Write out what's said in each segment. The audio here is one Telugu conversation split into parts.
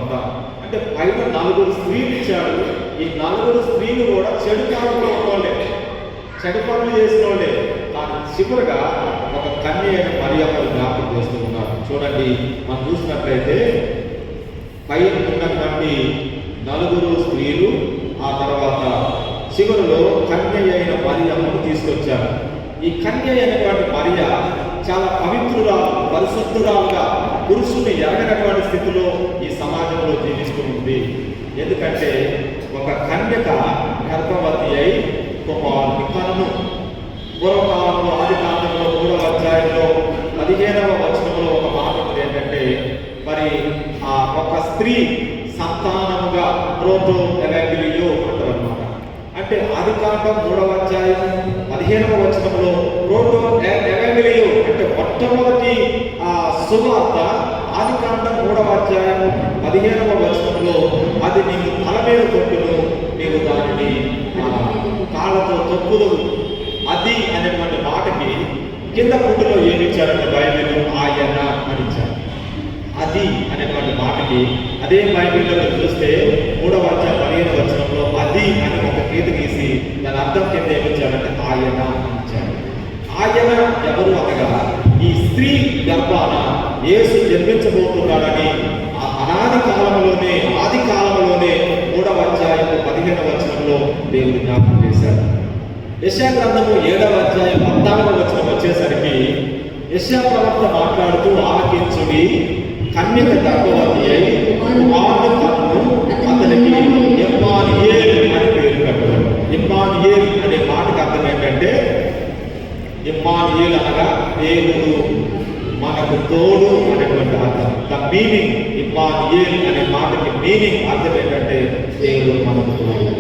తర్వాత అంటే పైన 4 స్త్రీలు ఇచ్చాడు. ఈ 4 స్త్రీలు కూడా చెడు కాలంలో ఉన్నోళ్ళే, చెడు పనులు చేసిన వాళ్ళే. కానీ చివరిగా ఒక కన్య అయిన మరియమ్మను జ్ఞాపకం చేస్తూ ఉన్నారు. చూడండి, మనం చూసినట్లయితే పైన ఉన్నటువంటి 4 స్త్రీలు, ఆ తర్వాత చివరిలో కన్య అయిన మరియమ్మను తీసుకొచ్చారు. ఈ కన్య అయినటువంటి మరియ చాలా పవిత్రురాలు, పరిశుద్ధురాలుగా పురుషుని ఎరగనటువంటి స్థితిలో ఈ సమాజంలో జీవిస్తూ ఉంది. ఎందుకంటే ఒక కన్యక గర్భవతి అయి కుమారుని కనును. పూర్వకాలంలో ఆదికాండంలో 3వ అధ్యాయంలో 15వ వచనంలో ఒక మాట ఉంది ఏంటంటే, మరి ఆ ఒక స్త్రీ సంతానముగా ప్రోటో ఎవాంగెలియో అంటారు అన్నమాట. అంటే ఆదికాండం 3వ అధ్యాయం 15వ వచనంలో ప్రోటో ఎవాంగెలియో అంటే మొట్టమొదటి సువార్త ఆదికాండం 3వ అధ్యాయం 15వ వచనంలో అది నీకు తల మీద కొట్టును, నీవు దానిని కాళ్ళతో తొక్కుదు. అది అనేటువంటి మాటకి కింద పుట్టులో ఏమిచ్చారంటే బైబిల్ ఆయన అని ఇచ్చారు. అది అనేటువంటి మాటకి అదే బైబిల్లో చూస్తే 3వ అధ్యాయం 15వ వచనంలో అది అని ఒక గీత గీసి దాని అర్థం కింద ఏమిచ్చారంటే ఆయన అని ఇచ్చారు. ఆయన ఎవరు అనగా ఈ స్త్రీ గర్భాన యేసు జన్మించబోతున్నాడని అనాది కాలంలోనే, ఆది కాలంలోనే 3వ అధ్యాయం 15వ వచనంలో దేవుడు జ్ఞాపకం చేశాడు. యెషయా గ్రంథము 7వ అధ్యాయం 14వ వచనం వచ్చేసరికి యెషయా ప్రవక్త మాట్లాడుతూ, ఆలకించుడి, కన్యక గర్భవతి అయి కుమారుని కన్ను, అతనికి ఇమ్మానుయేల్ అని పేరు పెట్టాడు. ఇమ్మానుయేల్ అనే మాటకు అర్థం ఏంటంటే, ఇమ్మానుయేల్ అనగా దేవుడు మనకు తోడు అనేటువంటి అర్థం. ద మీనింగ్ ఇమ్మానుయేల్ అనే మాటకి మీనింగ్ అర్థం ఏంటంటే దేవుడు మనకు తోడు.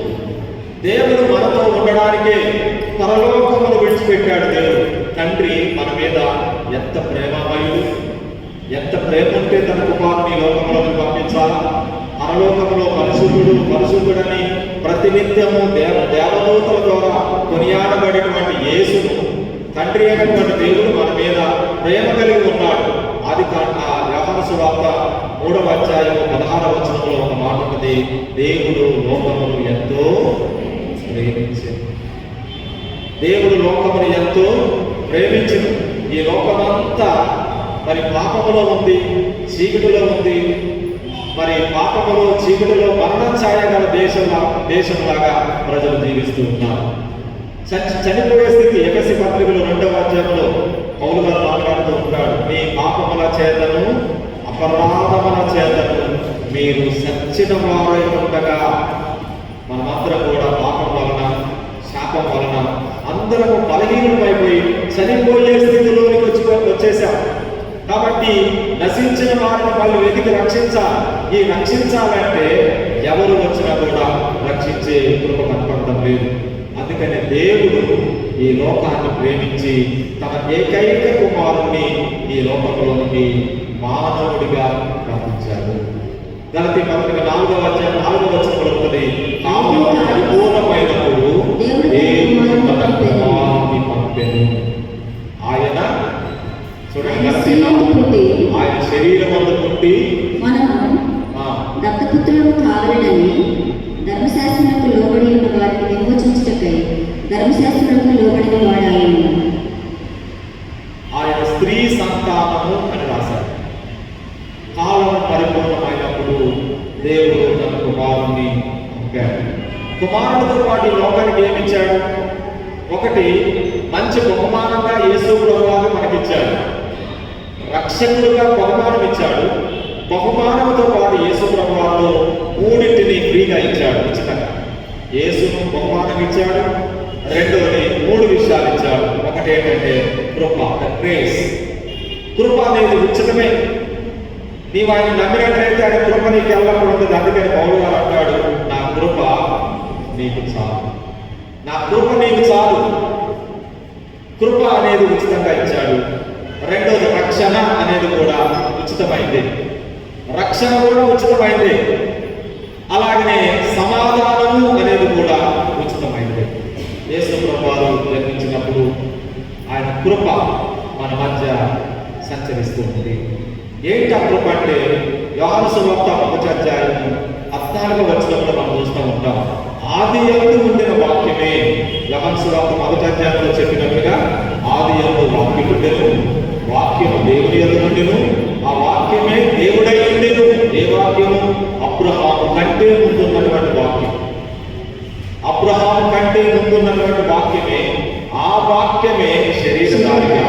దేవుడు మనతో ఉండడానికే పరలోకమును విడిచిపెట్టాడు. దేవుడు తండ్రి మన మీద ఎంత ప్రేమమయుడు, ఎంత ప్రేమ ఉంటే తన కుమారుని లోకంలోకి పంపించాలా. పరలోకంలో పరిశుద్ధుడని ప్రతినిత్యము దేవదూతల ద్వారా కొనియాడబడినటువంటి యేసును తండ్రి అయినటువంటి దేవుడు మన మీద ప్రేమ కలిగి ఉన్నాడు. అది యోహాను సువార్త 3వ అధ్యాయం 16వ వచనంలో ఒక మాట ఉన్నది, దేవుడు లోకమును ఎంతో ప్రేమించింది. దేవుడు లోకమును ఎంతో ప్రేమించింది. ఈ లోకమంతా మరి పాపములో ఉంది, చీకటిలో ఉంది. మరి పాపములో, చీకటిలో మరణ ఛాయ గల దేశంలాగా ప్రజలు జీవిస్తూ ఉన్నారు. చనిపోయే స్థితి. ఎఫెసీ పత్రికలో 2వ అధ్యాయంలో పౌలు గారు మాట్లాడుతూ ఉంటాడు, మీ పాపముల చేతను అపరాధముల చేతను మీరు సచ్చిన వారై ఉండగా. మనమందరం కూడా పాపం వలన, శాపం వలన అందరము బలహీనమైపోయి చనిపోయే స్థితిలోనికి వచ్చేసాం. కాబట్టి నశించిన వారిని వాళ్ళు వెతికి రక్షించాలి. ఈ రక్షించాలంటే ఎవరు వచ్చినా కూడా రక్షించే కృప కనపడటం లేదు. అందుకనే దేవుడు ఈ లోకాన్ని ప్రేమించి తన ఏకైక కుమారుణ్ణి ఈ లోకంలోనికి మానవుడిగా పంపించాడు. గలతీ పత్రిక 4వ అధ్యాయం 4వ వచనంలో ఉన్నది, పరిపూర్ణమైనప్పుడు దేవుడు తన కుమారుని పంపెను. ఆయన చూడండి, ఆయన శరీరమందు పుట్టి దత్తపుత్రులకు కావాలని ధర్మశాస్త్రములకు లోబడి ఉన్న వారిని విమోచించుటకై ధర్మశాస్త్రములకు లోబడిన వాడు ఆయన స్త్రీ సంతానము అని రాశారు. కాలం పరిపూర్ణమైనప్పుడు దేవుడు తన కుమారుణ్ణి పంపాడు. కుమారుడితో పాటు లోకానికి ఏమిచ్చాడు? ఒకటి, మంచి బహుమానంగా యేసు ప్రభువుగా మనకిచ్చాడు. రక్షకుడుగా బహుమానం ఇచ్చాడు. బహుమానంతో పాటు యేసు ప్రభువులో 3టిని ఫ్రీగా ఇచ్చాడు, ఉచితంగా. యేసును బహుమానం ఇచ్చాడు. రెండోది 3 విషయాలు ఇచ్చాడు. ఒకటి ఏంటంటే కృప, గ్రేస్. కృప అనేది ఉచితమే. నీవు ఆయన నమ్మినట్లయితే ఆయన కృప నీకు ఎల్లప్పుడు ఉంటుంది. అందుకని పౌలు గారు అంటాడు, నా కృప నీకు చాలు, నా కృప నీకు చాలు. కృప అనేది ఉచితంగా ఇచ్చాడు. రెండోది రక్షణ అనేది కూడా ఉచితమైంది. రక్షణ కూడా ఉచితమైంది. అలాగనే సమాధానము అనేది కూడా ఉచితమైంది. యేసు ప్రభువారు జన్మించినప్పుడు ఆయన కృప మన మధ్య సంచరిస్తుంది. ఏంటి ఆ కృప అంటే యోహాను సువార్త 1వ అధ్యాయం 14వ వచనంలో మనం చూస్తూ ఉంటాం. ఆది యందు ఉండిన వాక్యమే, యోహాను సువార్త 1వ అధ్యాయంలో చెప్పినట్టుగా ఆది యందు వాక్యం ఉండెను, వాక్యము దేవుని యందు ఉండెను, ఆ వాక్యమే దేవుడై ఉండెను. ఏ వాక్యము? అబ్రహాము కంటే ముందున్నటువంటి వాక్యం. అబ్రహాము కంటే ముందున్నటువంటి వాక్యమే, ఆ వాక్యమే శరీరధారిగా.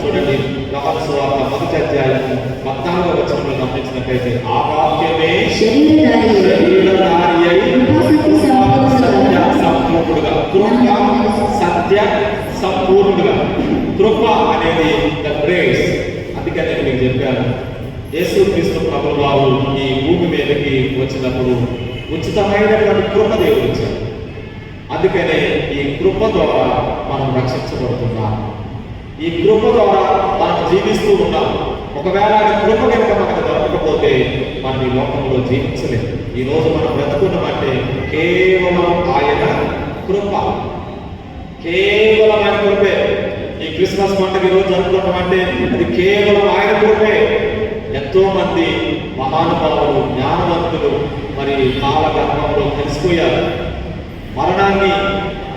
చూడండి యోహాను సువార్త 1వ అధ్యాయం 14వ వచనంలో గమనించినట్లయితే ఆ వాక్యమే శరీరధారి అయి సత్య సంపూర్ణుడుగా, కృప సత్య సంపూర్ణుడుగా. కృప అనేది ద గ్రేస్. అందుకని నేను మీకు చెప్పాను, యేసుక్రీస్తు ప్రభువు వారు ఈ భూమి మీదకి వచ్చినప్పుడు ఉచితమైనటువంటి కృప దేవుడు ఇచ్చారు. అందుకనే ఈ కృప ద్వారా మనం రక్షించబడుతున్నాం. ఈ కృప ద్వారా మనం జీవిస్తూ ఉన్నాం. ఒకవేళ కృప కనుక మనకు దొరకకపోతే మనం ఈ లోకంలో జీవించలేదు. ఈ రోజు మనం బ్రతుకున్నామంటే కేవలం ఆయన కృప, కేవలం ఆయన కృపే. ఈ క్రిస్మస్ పండుగ ఈరోజు జరుపుకుంటామంటే అది కేవలం ఆయన కృపే. ఎంతో మంది మహానుభావులు, జ్ఞానవంతులు మరి కాలగర్భంలో కలిసిపోయారు, మరణాన్ని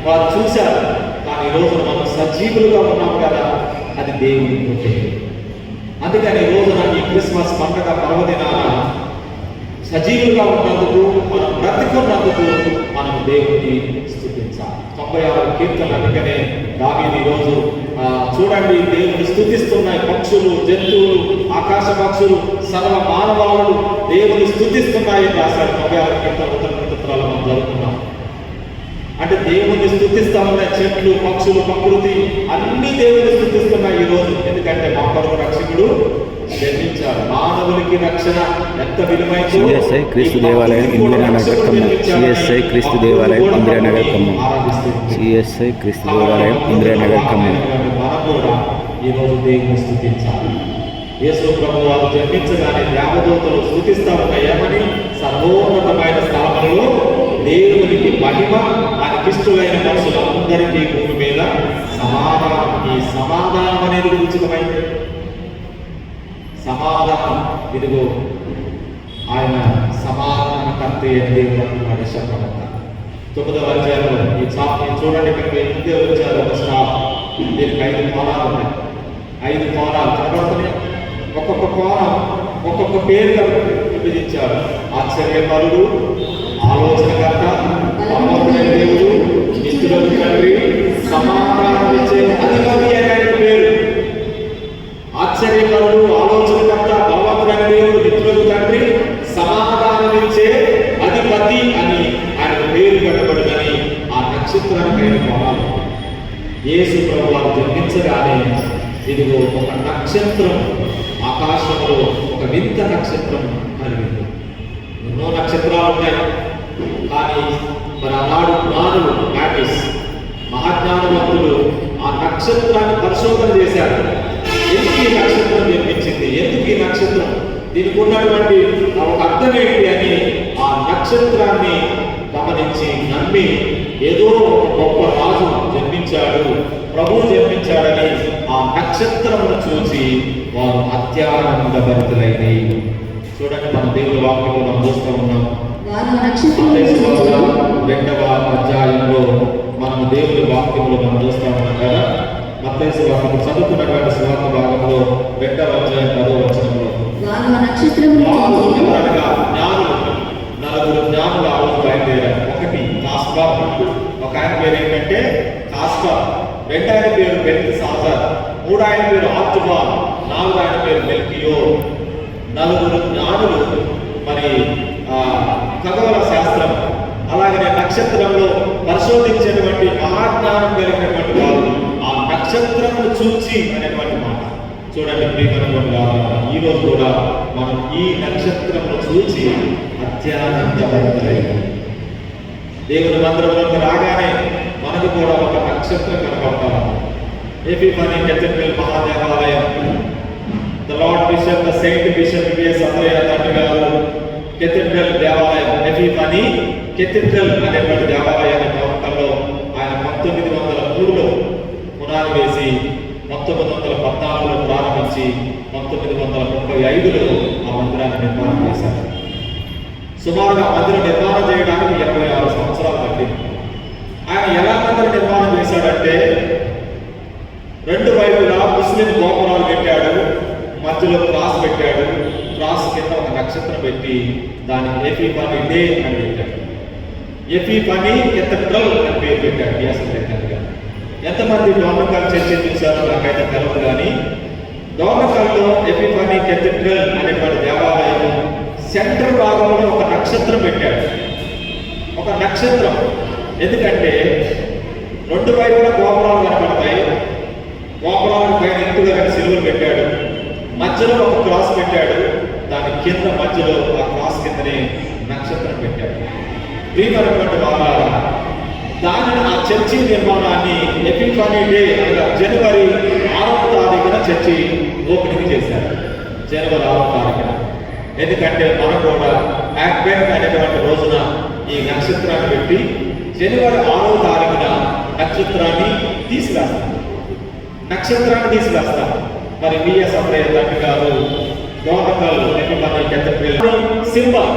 వారు చూశారు. కానీ ఈరోజు మనం సజీవులుగా ఉన్నాం కదా, అది దేవుని కృపే. అందుకని ఈ రోజున ఈ క్రిస్మస్ పండుగ పర్వదినాన సజీవులుగా ఉన్నందుకు, మనం బ్రతికున్నందుకు మనం దేవుని స్తుతించాలి. 96వ కీర్తన. అందుకనే దావీదు ఈరోజు చూడండి, దేవుని స్తుతిస్తున్నాయి పక్షులు, జంతువులు, ఆకాశ పక్షులు, సర్వ మానవాళులు దేవుని స్తుతిస్తున్నాయి రాశారు. 96వ కీర్తన ఉత్తర నక్షత్రాలు మనం జరుగుతున్నాం అంటే దేవుని స్తుతిస్తా ఉన్నాయి. చెట్లు, పక్షులు, ప్రకృతి అన్ని దేవుని స్తుతిస్తున్నాయి ఈరోజు. ఎందుకంటే మా కొరకు రక్షకుడు జన్మించాడు. మానవునికి రక్షణ ఎంత విలువైందో. సిఎస్ఐ క్రీస్తు దేవాలయం ఇంద్రనగర్ ఖమ్మం. సిఎస్ఐ క్రీస్తు దేవాలయం ఇంద్రనగర్ ఖమ్మం. సిఎస్ఐ క్రీస్తు దేవాలయం ఇంద్రనగర్ ఖమ్మం. మనం కూడా ఈరోజు దేవుని స్తుతించాలి. యేసు ప్రభు వారు జన్మించగానే దేవదూతలు స్తుతిస్తా ఉన్నాయి. ఏమని? సర్వోన్నతమైన స్థానంలో దేవునికి మహిమ, ఆయనకిష్టులైన మనుషులందరికీ భూమి మీద సమాధానం. ఈ సమాధానం అనేది ఉచితమైంది. సమాధానం ఇదిగో ఆయన సమాధానకర్త అని దేవుడు అంటున్నాడు. శబ్దమంత 9వ అధ్యాయంలో ఈ చాప్ చూడండి, ఇక్కడ ముందే వచ్చారు ఒక స్టాప్. దీనికి 5 కోణాలు ఉన్నాయి. 5 కోణాలు కనబడుతున్నాయి. ఒక్కొక్క కోణం ఒక్కొక్క పేరుగా విభజించారు. ఆశ్చర్యకరుడు, ఆలోచనకర్త, భగవంతుడైన దేవుడు, నిత్యులకు తండ్రి, సమాధానం ఇచ్చే అధిపతి అనే పేరు. ఆశ్చర్యకరుడు, ఆలోచనకర్త, భగవంతుడైన దేవుడు, నిత్యులకు తండ్రి, సమాధానం ఇచ్చే అధిపతి అని ఆయన పేరు పెట్టబడిందని ఆ నక్షత్రానికైన కోణాలు. యేసు ప్రభు వారు జన్మించగానే ఇదిగో ఒక నక్షత్రం ఆకాశంలో, ఒక వింత నక్షత్రం కలిగింది. ఎన్నో నక్షత్రాలు ఉన్నాయి, కానీ మరి ఆనాడు జ్ఞానులు, మ్యాటిస్ మహాజ్ఞానవంతులు ఆ నక్షత్రాన్ని పరిశోధన చేశారు. ఎందుకు ఈ నక్షత్రం జన్మించింది, ఎందుకు ఈ నక్షత్రం, దీనికి ఉన్నటువంటి ఒక అర్థం ఏంటి అని ఆ నక్షత్రాన్ని గమనించి నమ్మి ఏదో ఒక గొప్ప రాజు జన్మించాడు, ప్రభువు జన్మించాడని ఆ నక్షత్రమును చూసి వారు అత్యానందభరితులైనవి. చూడండి, మన దేవుని వాక్యంలో మనం చూస్తూ ఉన్నాం. 2వ అధ్యాయంలో మనం దేవుని వాక్యంలో మనం చూస్తూ ఉన్నాం కదా. మత్తయి సువార్త చదువుతున్నటువంటి సువార్త భాగంలో 2వ అధ్యాయం 10వ వచనంలో జ్ఞానులు, 4 జ్ఞానులు ఆ రోజు బయలుదేరారు. ఒకటి కాస్పర్, ఒక ఆయన పేరు ఏంటంటే కాస్పర్, 2 ఆయన పేరు బెల్తెషాజర్, 3 ఆయన పేరు ఆర్తుబాల్, 4 ఆయన పేరు మెల్కియోర్. 4 జ్ఞానులు మరి ఖగోళ శాస్త్రం అలాగనే నక్షత్రంలో పరిశోధించేటువంటి మహాజ్ఞానం కలిగినటువంటి వారు ఆ నక్షత్రమును చూచి అనేటువంటి మాట. చూడండి ప్రియమైనటువంటి ఈ రోజు కూడా మనం ఈ నక్షత్రమును చూచి అత్యానందభరితులైన దేవుని మందిరంలోకి రాగానే మనకు కూడా ఒక నక్షత్రం కనపడతాం. ఎపిఫనీ కేథడ్రల్ మహాదేవాలయం, the lord bishop, the saint bishop VS Abhaya తండ్రి గారు కేథడ్రల్ దేవాలయం, ఎపిఫనీ కేథడ్రల్ అనేటువంటి దేవాలయాన్ని ప్రవర్తనలో ఆయన 1903లో పునాది వేసి 1914లో ప్రారంభించి 1937 1935లో ఆ మందిరాన్ని నిర్మాణం చేశారు. సుమారుగా మందిరం నిర్మాణం చేయడానికి 26 సంవత్సరాలు పట్టింది. ఆయన ఎలా మందిరం నిర్మాణం చేశాడంటే, రెండు వైపులా ముస్లిం గోపురాలు పెట్టాడు, మధ్యలో క్రాస్ పెట్టాడు, క్రాస్ కింద ఒక నక్షత్రం పెట్టి దానికి ఎఫీఫానీ డే అని పెట్టాడు. ఎఫీఫానీ కెథడ్రల్ అని పేరు పెట్టాడు వ్యాసంగా. ఎంతమంది డోర్నకల్ చర్చ చూశారో నాకైతే తెలవదు, కానీ డోర్నకల్లో ఎఫీఫానీ కెథడ్రల్ అనేటువంటి దేవాలయం సెంటర్ భాగంలో ఒక నక్షత్రం పెట్టాడు. ఒక నక్షత్రం ఎందుకంటే రెండు వైపులా గోపురాలు కనపడతాయి, గోపురాలకు పైన ఎత్తుగా రెండు సిలువలు పెట్టాడు, మధ్యలో ఒక క్రాస్ పెట్టాడు, దాని కింద మధ్యలో ఆ క్రాస్ కిందనే నక్షత్రం పెట్టాడు. ప్రియమైనటువంటి వారాల దానిని ఆ చర్చి నిర్మాణాన్ని ఎపిఫానీ డే అనగా జనవరి 6వ తారీఖున చర్చి ఓపెనింగ్ చేశారు. జనవరి 6వ తారీఖున. ఎందుకంటే మనం కూడా యాక్వెంట్ అనేటువంటి రోజున ఈ నక్షత్రాన్ని పెట్టి జనవరి 6వ తారీఖున నక్షత్రాన్ని తీసుకురాస్తాం. మరి విఎస్ అబ్రయ్య తండ్రి గారు డోర్నకల్ ఎపిఫానీ కెథడ్రల్ సింబల్.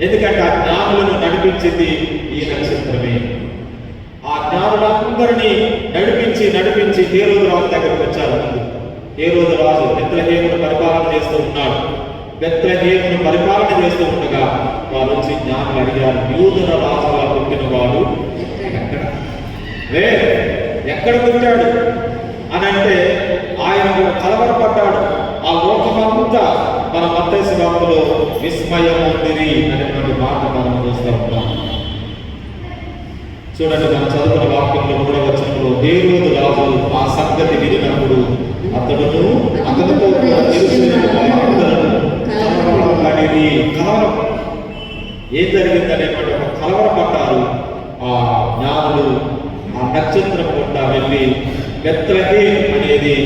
ఎందుకంటే ఆ జ్ఞానులను నడిపించింది ఈ నక్షత్రమే. ఆ జ్ఞానులందరినీ నడిపించి హేరోదు రాజు దగ్గరకు వచ్చారు. హేరోదు రాజు బెత్లెహేమును పరిపాలన చేస్తూ ఉన్నాడు. బెత్లెహేమును పరిపాలన చేస్తూ ఉండగా వారు వచ్చి జ్ఞానులు అడిగారు, యూదుల రాజుగా పుట్టిన వాడు ఎక్కడ పుట్టాడు అని అంటే ఆయన కలవరపడ్డాడు. ఆ లోకమంతా మన మత్తయి సువార్తలో విస్మయం ఉందిరి అనేటువంటి మాట మనం చూస్తూ ఉంటాం. చూడండి, మనం చదువుకున్న వాక్యంలో 3వ వచనంలో హేరోదు రాజు ఆ సంగతి వినినప్పుడు అతడును అతనితో కలవరం. ఏం జరిగిందనేటువంటి ఒక కలవరపడ్డారు. ఆ జ్ఞానులు ఆ నక్షత్రం గుండా వెళ్ళి బెత్లెహేం అనేది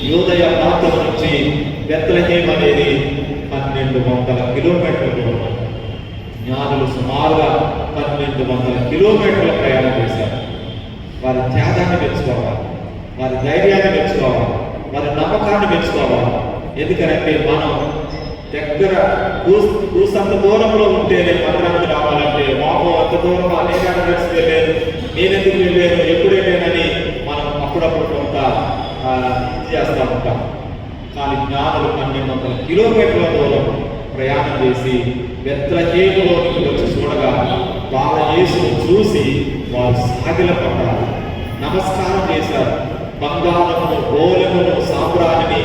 యూదయ ప్రాంతం నుంచి బెత్లెహేం అనేది 1200 కిలోమీటర్లు. జ్ఞానులు సుమారుగా 1200 కిలోమీటర్ల ప్రయాణం చేశారు. వారి త్యాగాన్ని పెంచుకోవాలి, వారి ధైర్యాన్ని పెంచుకోవాలి, వారి నమ్మకాన్ని పెంచుకోవాలి. ఎందుకంటే మనం దగ్గర కూసంత దూరంలో ఉంటేనే మందిరానికి రావాలంటే మాకు అంత దూరం నేను నడిచి వెళ్ళాను, నేనెందుకు వెళ్ళాను, ఎప్పుడు వెళ్ళానని మనం అప్పుడప్పుడు కొంత చేస్తూ ఉంటాం. కానీ జ్ఞానులు 1200 కిలోమీటర్ల దూరం ప్రయాణం చేసి బెత్లెహేములోకి వచ్చి చూడగా వాళ్ళ యేసును చూసి వారు సాగిలపడ్డారు, నమస్కారం చేశారు. బంగారమును, గోలెమును, సాంబ్రాణిని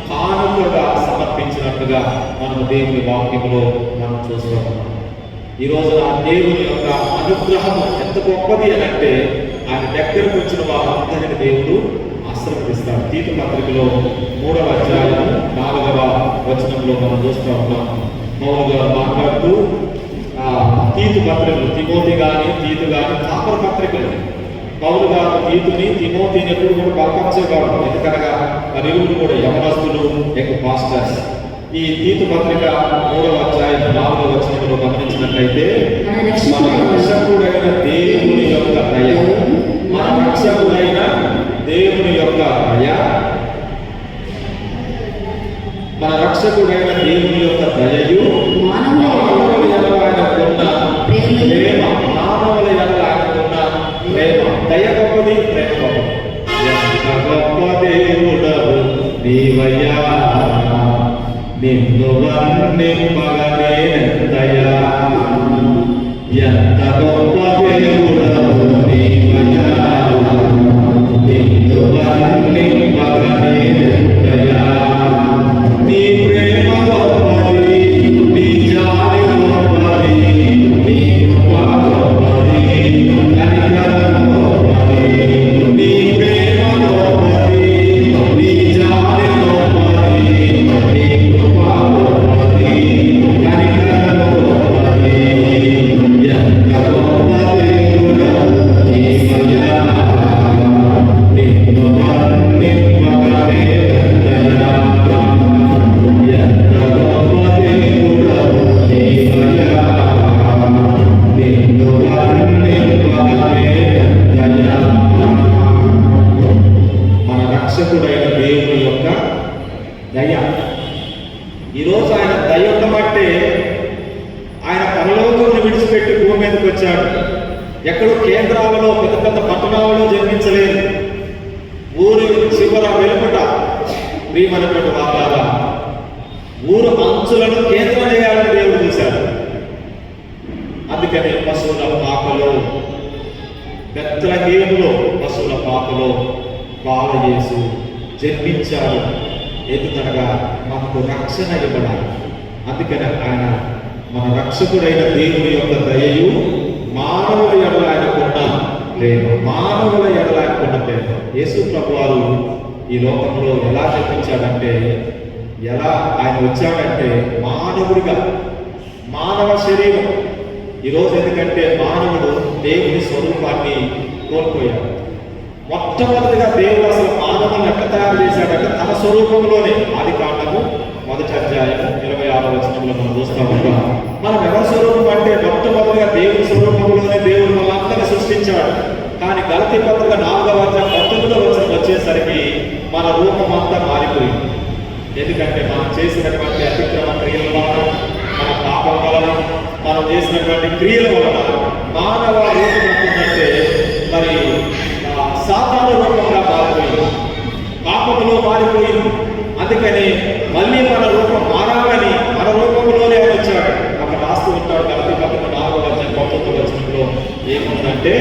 కానుకగా సమర్పించినట్టుగా మనం దేవుని వాక్యంలో మనం చూస్తూ ఉన్నాం. ఈరోజు ఆ దేవుని యొక్క అనుగ్రహము ఎంత గొప్పది అని అంటే ఆయన దగ్గరకు వచ్చిన వారందరిని దేవుడు ఆశీర్వదిస్తాడు. తీతు పత్రికలో 3వ అధ్యాయం 4వ వచనంలో మనం చూస్తూ ఉన్నాం. పౌలు గారు మాట్లాడుతూ తీతు పత్రికలు, తిమోతి కానీ తీతు కానీ కాపర పత్రికలు. పౌలు గారు తీతుని, తిమోతిని ఎప్పుడు కూడా బలపరిచేవాడు. ఎందుకనగా వారిరువురు కూడా యవనస్తులు, పాస్టర్స్. ఈ తీతు పత్రిక 3వ అధ్యాయం 4వ వచనంలో గమనించినట్లయితే మన రక్షకుడైన దేవుని యొక్క దయ, మన రక్షకుడైన దేవుని యొక్క దయ, మన రక్షకుడైన దేవుని యొక్క దయయు మానవుల ఎడల ఆయనకున్న ప్రేమ, మానవుల ఎడల ఆయనకున్న ప్రేమ. దయ గొప్పది, ప్రేమ గొప్పది. ఎంత గొప్ప దేవుడవు నీవయ్యా, నిన్ను వర్ణింపగనేనెంతయా. ఎంత గొప్ప దేవుడవు నీవయ్యా, నిన్ను వర్ణింపగనేనెంతయా. నీ ప్రేమ గొప్పది, జన్మించాడు. ఎక్కడో కేంద్రాలలో పెద్ద పెద్ద పట్టణాలలో జన్మించలేదు. ఊరి చివర వెలుపట ప్రియమైనటువంటి వాతావరణ ఊరు అంచులను కేంద్రం చేయాలని దేవుడు చూశాడు. అందుకని పశువుల పాకలో బెత్లెహేములో పశువుల పాకలో బాలయేసు జన్మించాడు. ఎందుకనగా మనకు రక్షణ ఇవ్వడానికి. అందుకని ఆయన మన రక్షకుడైన దేవుని యొక్క దయయు మానవుల ఎడల ఆయనకున్న ప్రేమ, మానవుల ఎడల ఆయనకున్న ప్రేమ. యేసు ప్రభువారు ఈ లోకంలో ఎలా జన్మించాడంటే, ఎలా ఆయన వచ్చాడంటే మానవుడిగా, మానవ శరీరం. ఈరోజు ఎందుకంటే మానవుడు దేవుని స్వరూపాన్ని కోల్పోయాడు. మొట్టమొదటిగా దేవుడు అసలు మానవుని ఎట్లా తయారు చేశాడంటే తన స్వరూపంలోనే. ఆది కాండము 1వ అధ్యాయం 26వ వచనంలో మనం చూస్తూ ఉంటాం. మనం ఎవరి స్వరూపం అంటే మొట్టమొదటిగా దేవుని స్వరూపంలోనే దేవుడు మనందరినీ సృష్టించాడు. కానీ గలతీ పత్రిక 4వ అధ్యాయం 19వ వచనం వచ్చేసరికి మన రూపం అంతా మారిపోయింది. ఎందుకంటే మనం చేసినటువంటి అతిక్రమ క్రియల వలన, మన పాపం వలన, మనం చేసినటువంటి క్రియల వలన మానవ రూపం ఉంటుందంటే మరి సాతాను రూపంగా మారిపోయింది, పాపములో మారిపోయింది. అందుకని మళ్ళీ మన రూపం మారాలని మన రూపంలోనే వచ్చాడు. ఒక రాస్తూ ఉంటాడు గలతీ పత్రిక 4వ అధ్యాయం 19వ వచనంలో ఏముందంటే,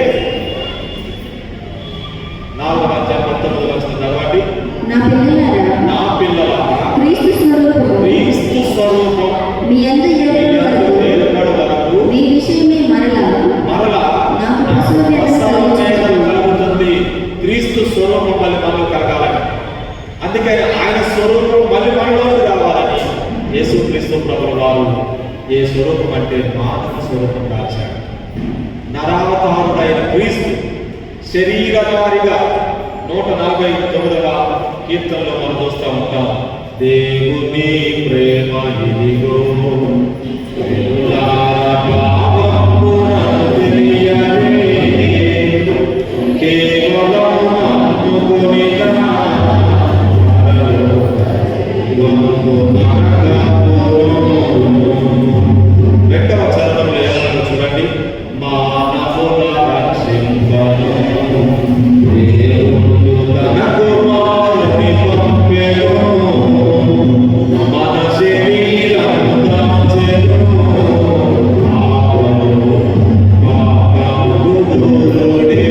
4వ అధ్యాయం 19వ వచనం చదవండి. నా పిల్లలారా క్రీస్తు స్వరూపం మీ యందు ఏర్పడు వరకు మీ విషయమే మరలా నాకు కలుగుతుంది. క్రీస్తు స్వరూపం మళ్ళీ మనలో కలగాలని, అందుకని ఆయన స్వరూపం మళ్ళీ మనలోకి రావాలని యేసుక్రీస్తు ప్రభువు వారు ఏ స్వరూపం అంటే మానవ స్వరూపం దాచాడు. నరావతారుడైన క్రీస్తు శరీరధారిగా 149వ కీర్తనలో మనం చూస్తూ ఉంటాం. దేవుని ప్రేమ ఇదిగో రెండవ చరణంలో ఏమన్నా చూడండి. మానవుల రక్షింపను తన కుమారుని పంపెను, మన శరీరము దాచెను, పాపము దూరుడే.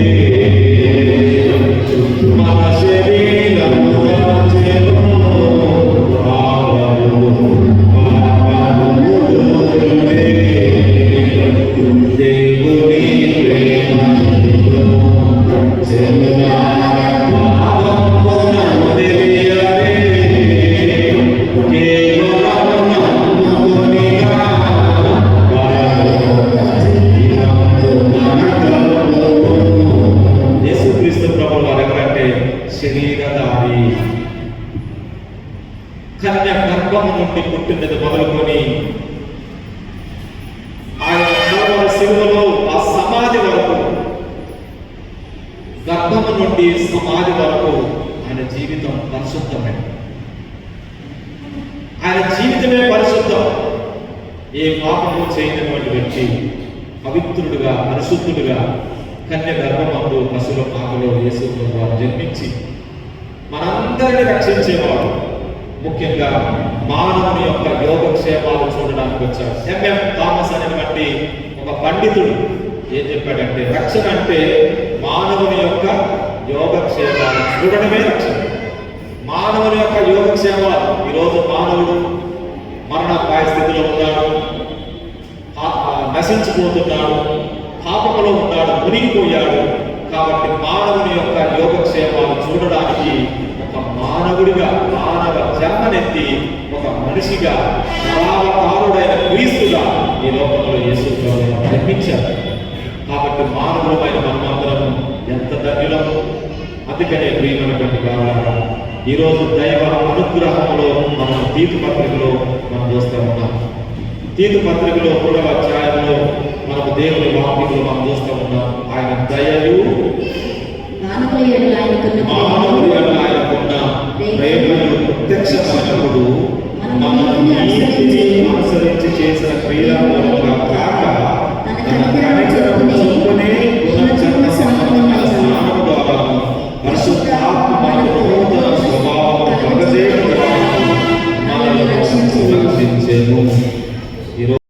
మన శరీరము దాచెను, పాపము దూరుడే. దేవుని ప్రేమ యేసుక్రీస్తు ప్రభువు వారు ఎవరంటే శరీరధారి. కన్య గర్భము నుండి పుట్టినది మొదలుకొని ఆయన శిలువలో ఆ సమాధి వరకు, గర్భము నుండి సమాధి వరకు ఆయన జీవితం పరిశుద్ధమే. ఆయన జీవితమే పరిశుద్ధం. ఏ పాపము చేయనటువంటి వ్యక్తి పవిత్రుడుగా, పరిశుద్ధుడుగా కన్య గర్భమందు పశువుల పాకలో యేసు వారు జన్మించి మనందరినీ రక్షించేవాడు. ముఖ్యంగా మానవుని యొక్క యోగక్షేమాలు చూడడానికి వచ్చాడు. ఎంఎం థామస్ అనేటువంటి ఒక పండితుడు ఏం చెప్పాడంటే, రక్షణ అంటే మానవుని యొక్క యోగక్షేమాలు చూడడమే రక్షణ. మానవుని యొక్క యోగక్షేమాలు. ఈరోజు మానవుడు మరణాపాయ స్థితిలో ఉన్నాడు, నశించిపోతున్నాడు, పాపములో ఉన్నాడు, మునిగిపోయాడు. కాబట్టి మానవుని యొక్క యోగక్షేమాలు చూడడానికి ఒక మానవుడిగా, మానవ జన్మనెత్తి ఒక మనిషిగా, నరావతారుడైన క్రీస్తుగా ఈ లోకంలో యేసు ప్రభువు జన్మించారు. కాబట్టి మానవులమైన మనమందరం ఎంత ధన్యులము. అందుకనే ప్రియమైనటువంటి కావాలా ఈరోజు దైవ అనుగ్రహంలో మనం తీతు పత్రికలో మనం చూస్తూ ఉన్నాం. తీతు పత్రికలో 3వ అధ్యాయంలో మనకు దేవుని వాక్యంలో మనం చూస్తూ ఉన్నాం. ఆయన దయయు మానవుల ఎడల ఆయనకున్న ప్రేమను ప్రత్యక్షమైనప్పుడు మనల్ని అనుసరించి చేసిన క్రియల మూలంగా కాక తన కనికరము ఈరోజు